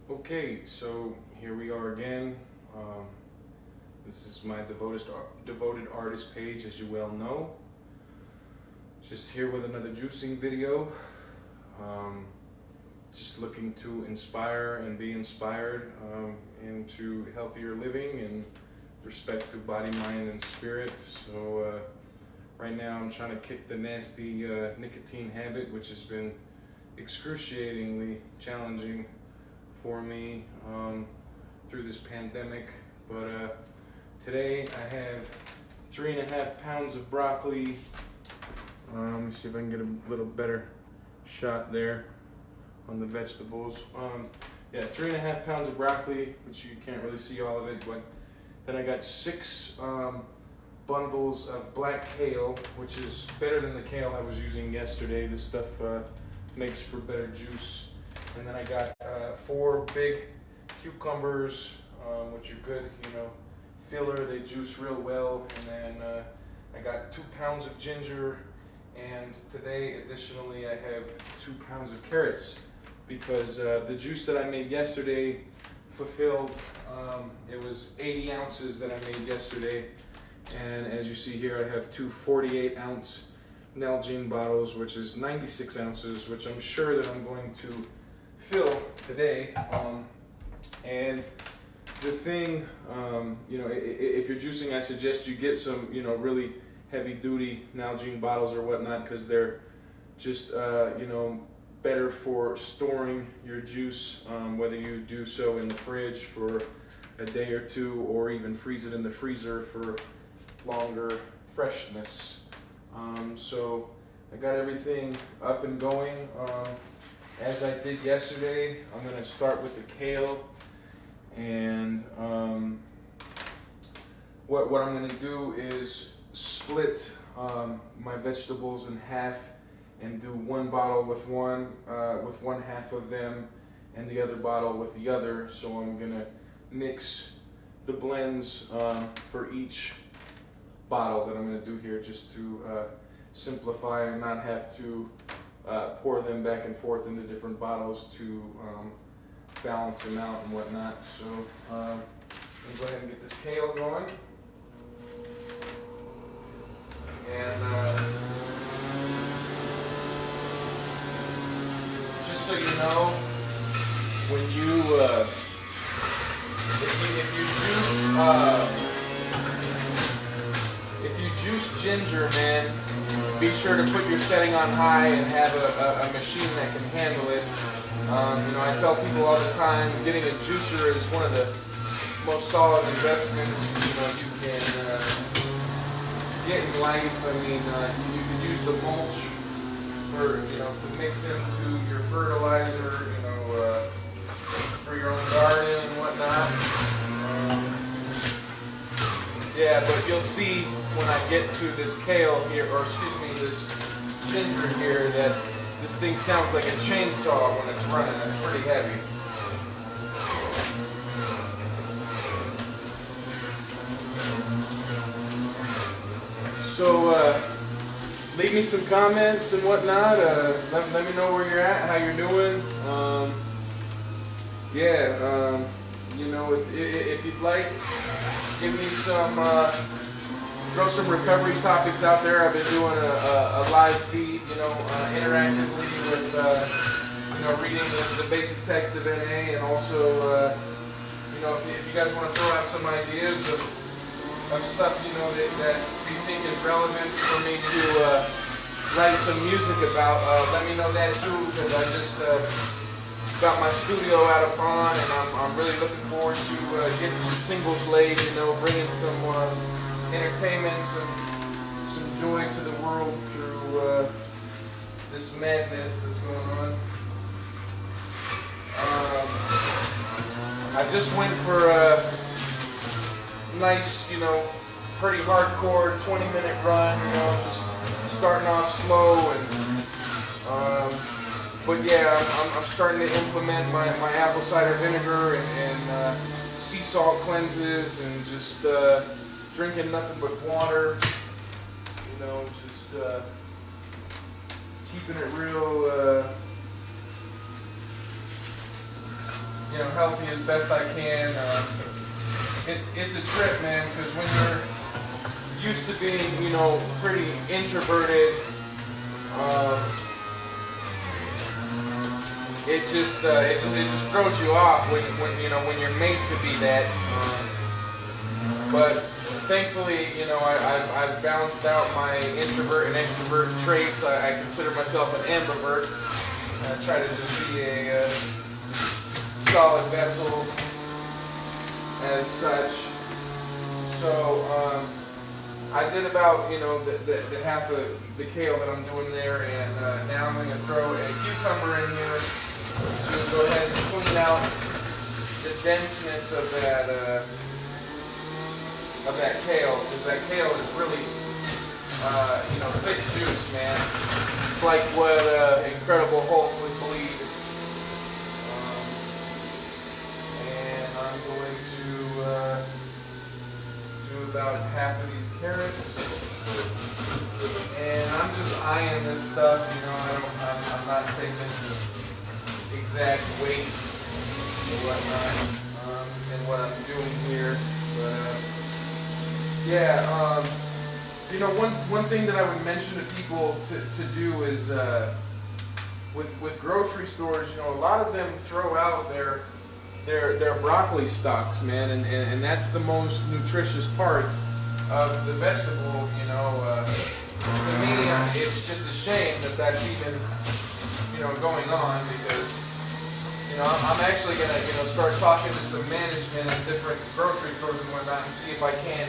Okay, so here we are again. This is my devoted artist page, as you well know. Just here with another juicing video. Just looking to inspire and be inspired into healthier living and respect to body, mind, and spirit. So right now I'm trying to kick the nasty nicotine habit, which has been excruciatingly challenging for me through this pandemic. But today I have 3.5 pounds of broccoli. Let me see if I can get a little better shot there on the vegetables. Yeah, 3.5 pounds of broccoli, which you can't really see all of it, but then I got 6 bundles of black kale, which is better than the kale I was using yesterday. This stuff makes for better juice. And then I got 4 big cucumbers, which are good, filler, they juice real well. And then I got 2 pounds of ginger, and today additionally I have 2 pounds of carrots, because the juice that I made yesterday fulfilled, it was 80 ounces that I made yesterday. And as you see here, I have 2 48-ounce Nalgene bottles, which is 96 ounces, which I'm sure that I'm going to fill today. And the thing, if you're juicing, I suggest you get some, really heavy-duty Nalgene bottles or whatnot, because they're just, better for storing your juice, whether you do so in the fridge for a day or two, or even freeze it in the freezer for longer freshness. So I got everything up and going. As I did yesterday, I'm going to start with the kale, and what I'm going to do is split my vegetables in half and do one bottle with one half of them and the other bottle with the other. So I'm going to mix the blends for each bottle that I'm going to do here, just to simplify and not have to pour them back and forth into different bottles to balance them out and whatnot. So I'm going to go ahead and get this kale going. And just so you know, when if you juice ginger, man, be sure to put your setting on high and have a machine that can handle it. I tell people all the time, getting a juicer is one of the most solid investments you can get in life. I mean, you can use the mulch to mix into your fertilizer, for your own garden and whatnot. Yeah, but you'll see when I get to this kale here, or excuse me, this ginger here, that this thing sounds like a chainsaw when it's running. It's pretty heavy. So leave me some comments and whatnot. Let me know where you're at, how you're doing. If you'd like, give me some, throw some recovery topics out there. I've been doing a live feed, interactively with, reading the basic text of NA, and also, if you guys want to throw out some ideas of stuff, that you think is relevant for me to write some music about, let me know that too, because I just got my studio out of pawn, and I'm really looking forward to getting some singles laid, bringing some entertainment, some joy to the world through this madness that's going on. I just went for a nice, pretty hardcore 20-minute run, just starting off slow, and but yeah, I'm starting to implement my apple cider vinegar and sea salt cleanses, and just drinking nothing but water, just keeping it real healthy as best I can. It's a trip, man, because when you're used to being, pretty introverted, it just throws you off when you're made to be that. But thankfully, I've balanced out my introvert and extrovert traits. I consider myself an ambivert. I try to just be a solid vessel as such. So I did about the half of the kale that I'm doing there, and now I'm going to throw a cucumber in here to go ahead and clean out the denseness of that kale, because that kale is really thick juice, man. It's like what Incredible Hulk would bleed. And I'm going to do about half of these carrots, and I'm just eyeing this stuff. I'm not taking exact weight or whatnot in what I'm doing here, but yeah. One thing that I would mention to people to do is with grocery stores, a lot of them throw out their broccoli stalks, man, and that's the most nutritious part of the vegetable. To me, it's just a shame that that's even going on, because I'm actually gonna start talking to some management at different grocery stores and whatnot and see if I can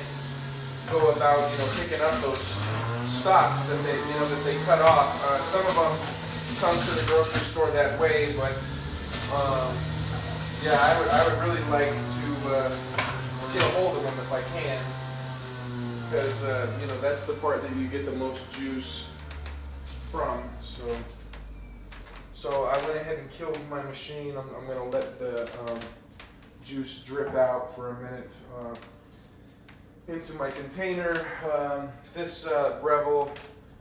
go about picking up those stocks that they cut off. Some of them come to the grocery store that way, but yeah, I would really like to get a hold of them if I can, because that's the part that you get the most juice from. So I went ahead and killed my machine. I'm going to let the juice drip out for a minute into my container. This Breville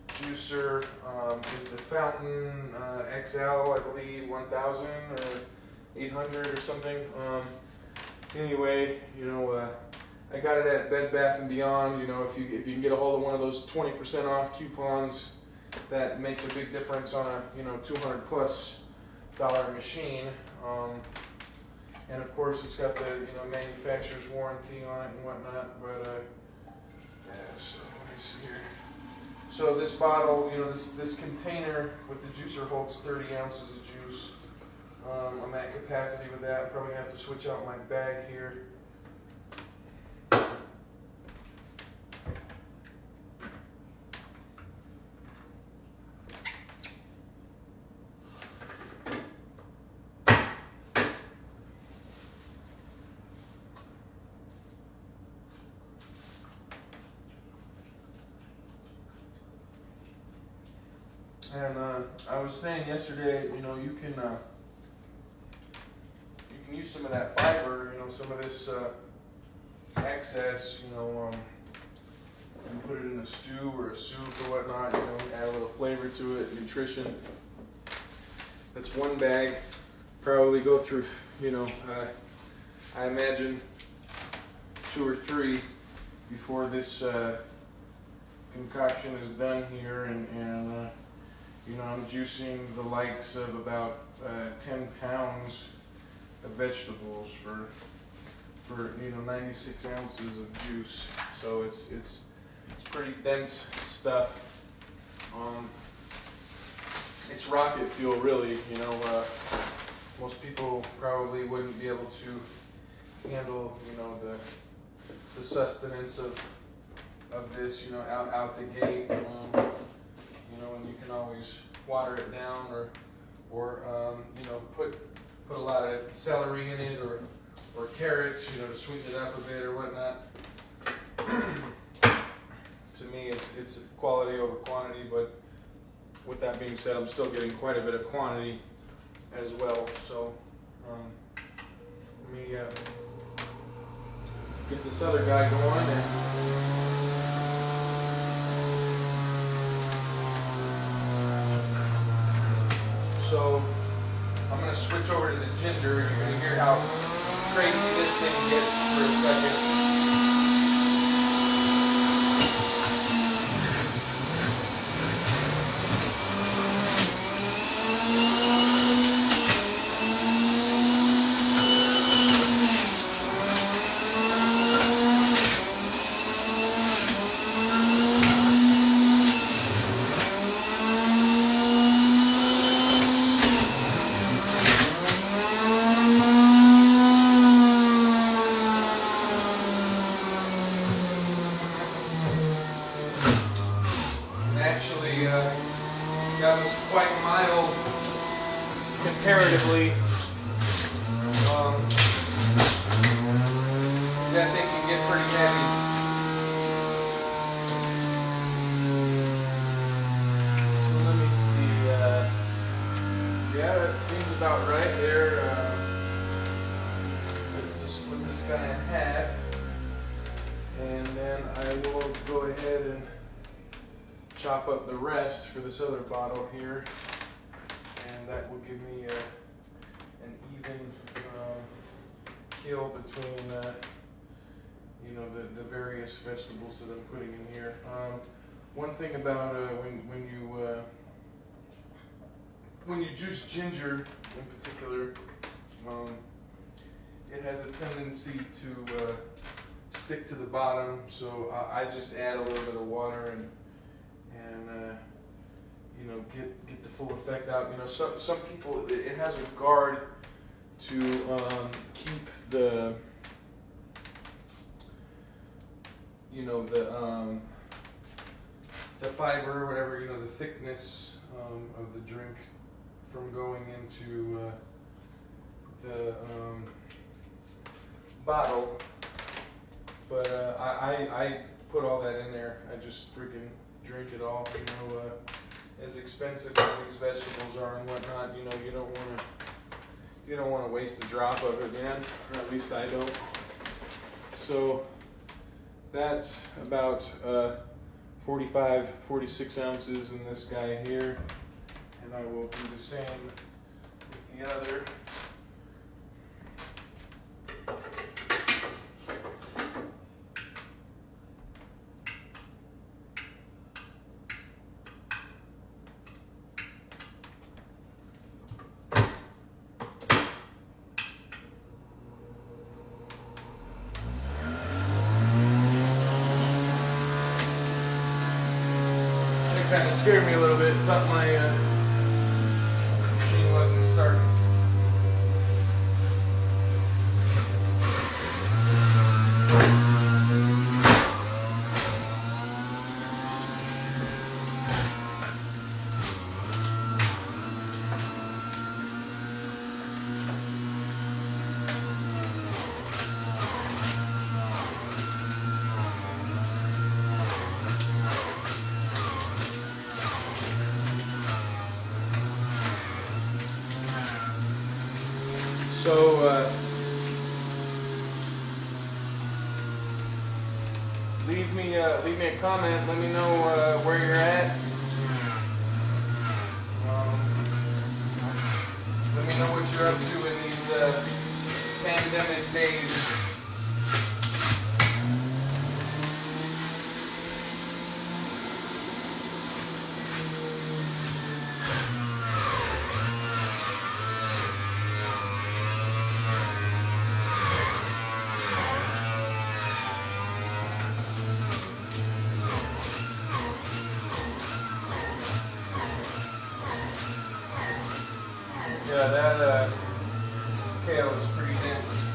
juicer is the Fountain XL, I believe, 1000 or 800 or something. Anyway, I got it at Bed Bath & Beyond. If you can get a hold of one of those 20% off coupons, that makes a big difference on a $200+ machine. And of course, it's got the manufacturer's warranty on it and whatnot. But yeah, so let me see here. So this bottle, this container with the juicer holds 30 ounces of juice. I'm at capacity with that. I'm probably gonna have to switch out my bag here. And I was saying yesterday, you can use some of that fiber, some of this excess, and put it in a stew or a soup or whatnot, add a little flavor to it, nutrition. That's one bag. Probably go through, I imagine 2 or 3 before this concoction is done here, and I'm juicing the likes of about 10 pounds of vegetables for 96 ounces of juice. So it's pretty dense stuff. It's rocket fuel, really. Most people probably wouldn't be able to handle the sustenance of this out the gate. And you can always water it down, or put a lot of celery in it, or carrots, to sweeten it up a bit or whatnot. To me, it's quality over quantity, but with that being said, I'm still getting quite a bit of quantity as well. So let me get this other guy going. So I'm going to switch over to the ginger. You're going to hear how crazy this thing gets for a second. Actually, that was quite mild comparatively. That thing can get pretty heavy. So let me see. Yeah, that seems about right there. So split this guy in half, and then I will go ahead and chop up the rest for this other bottle here, and that will give me an even kill between you know, the various vegetables that I'm putting in here. One thing about when you juice ginger in particular, it has a tendency to stick to the bottom, so I just add a little bit of water and you know, get the full effect out. You know, some people, it has a guard to keep the, you know, the fiber or whatever, you know, the thickness of the drink from going into the bottle. But I put all that in there. I just freaking drink it all. You know, as expensive as these vegetables are and whatnot, you know, you don't want to waste a drop of it, man. Or at least I don't. So that's about 45, 46 ounces in this guy here, and I will do the same with the other. Kind of scared me a little bit. Thought my machine wasn't starting. So leave me a comment. Let me know where you're at. Let me know what you're up to in these pandemic days. Yeah, that kale is pretty dense.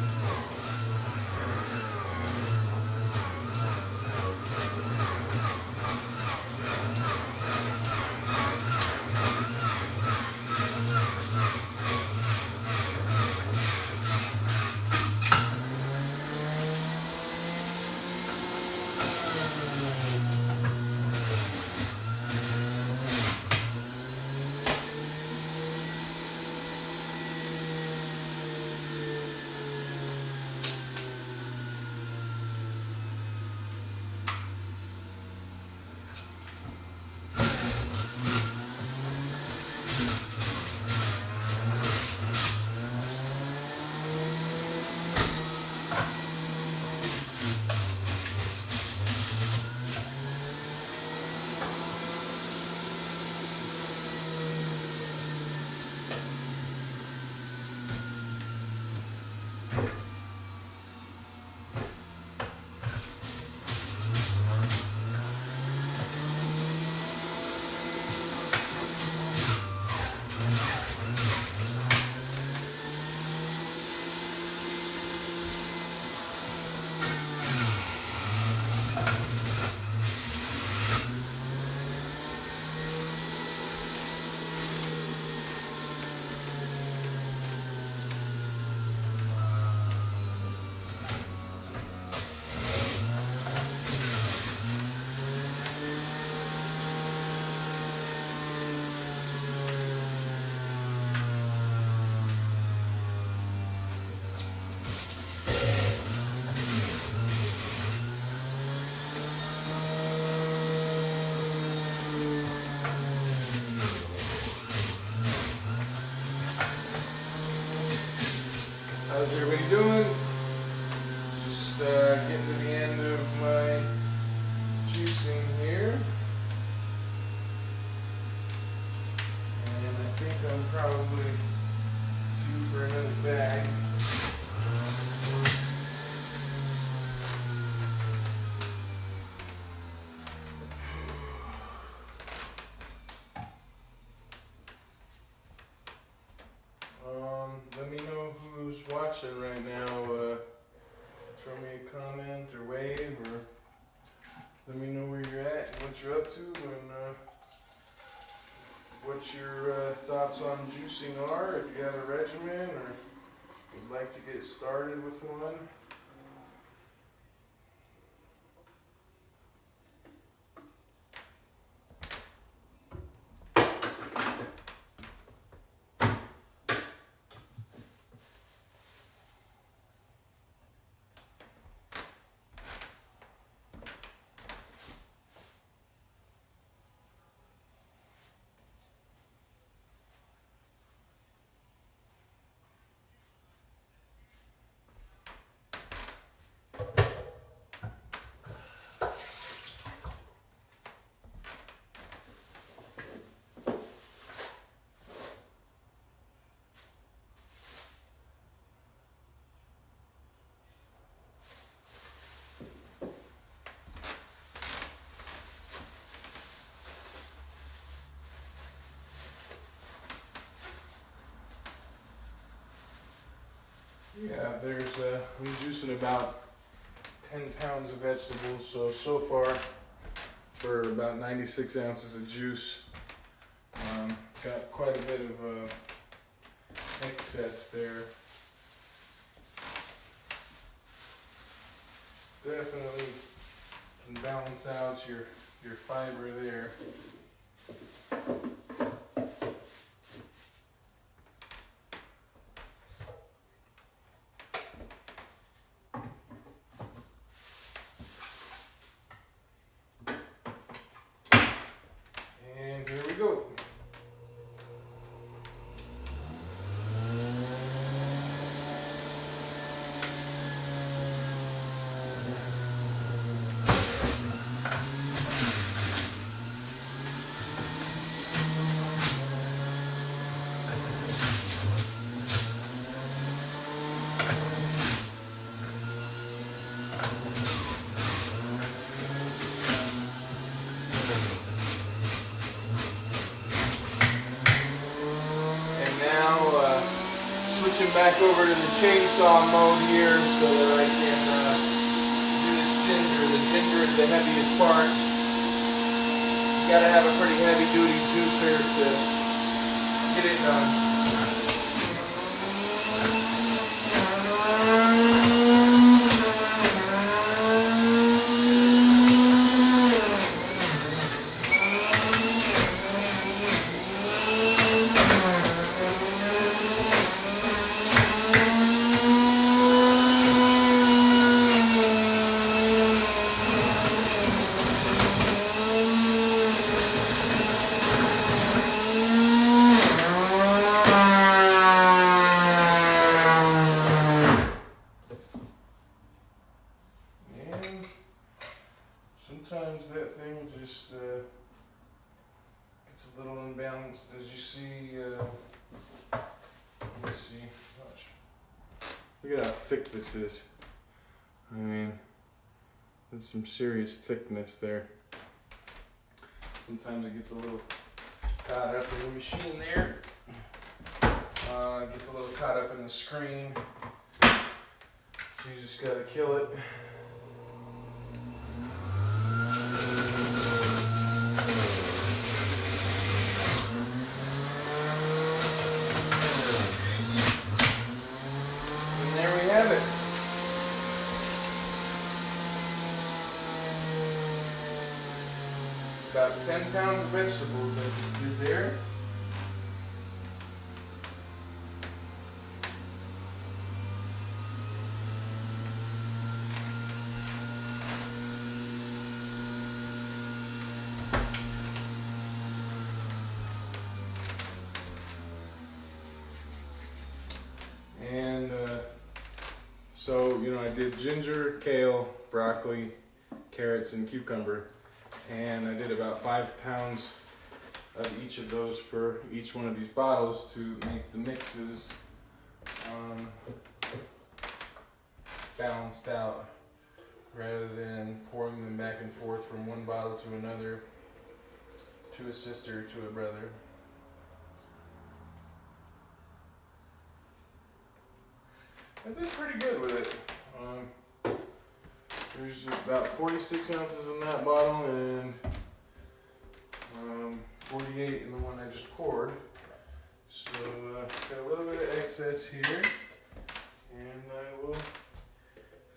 How's everybody doing? Just getting to the end of my juicing here. And I think I'm probably due for another bag. Let me know who's watching right now. Throw me a comment or wave, or let me know where you're at and what you're up to, and what your thoughts on juicing are. If you have a regimen or would like to get started with one. Yeah, I'm juicing about 10 pounds of vegetables, so far for about 96 ounces of juice. Got quite a bit of excess there. Definitely can balance out your fiber there. And here we go. Switching back over to the chainsaw mode here so that I can do this ginger. The ginger is the heaviest part. You gotta have a pretty heavy duty juicer to get it done. Sometimes that thing just gets a little unbalanced, as you see. Let me see. Watch. Look at how thick this is. I mean, there's some serious thickness there. Sometimes it gets a little caught up in the machine there. It gets a little caught up in the screen. So you just gotta kill it. About 10 pounds of vegetables I just did there. And So, you know, I did ginger, kale, broccoli, carrots, and cucumber. And I did about 5 pounds of each of those for each one of these bottles to make the mixes balanced out, rather than pouring them back and forth from one bottle to another, to a sister, to a brother. I did pretty good with it. There's about 46 ounces in that bottle and 48 in the one I just poured. So got a little bit of excess here, and I will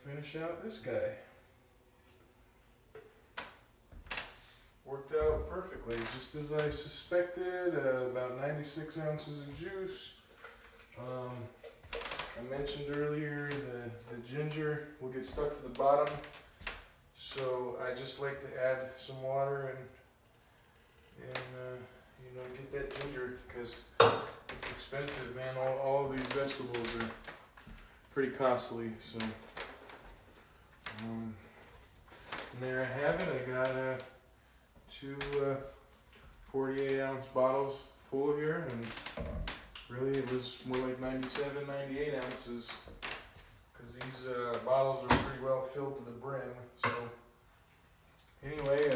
finish out this guy. Worked out perfectly, just as I suspected. About 96 ounces of juice. I mentioned earlier the ginger will get stuck to the bottom, so I just like to add some water and you know, get that ginger, because it's expensive, man. All of these vegetables are pretty costly. So and there I have it. I got two 48-ounce bottles full here, and really it was more like 97, 98 ounces, because these bottles are pretty well filled to the brim. So anyway,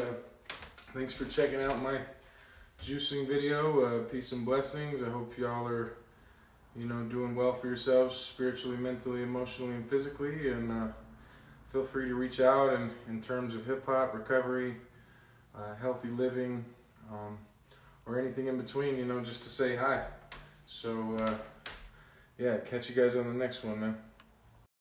thanks for checking out my juicing video. Peace and blessings. I hope y'all are, you know, doing well for yourselves spiritually, mentally, emotionally, and physically. And feel free to reach out in terms of hip-hop, recovery, healthy living, or anything in between, you know, just to say hi. So yeah, catch you guys on the next one, man.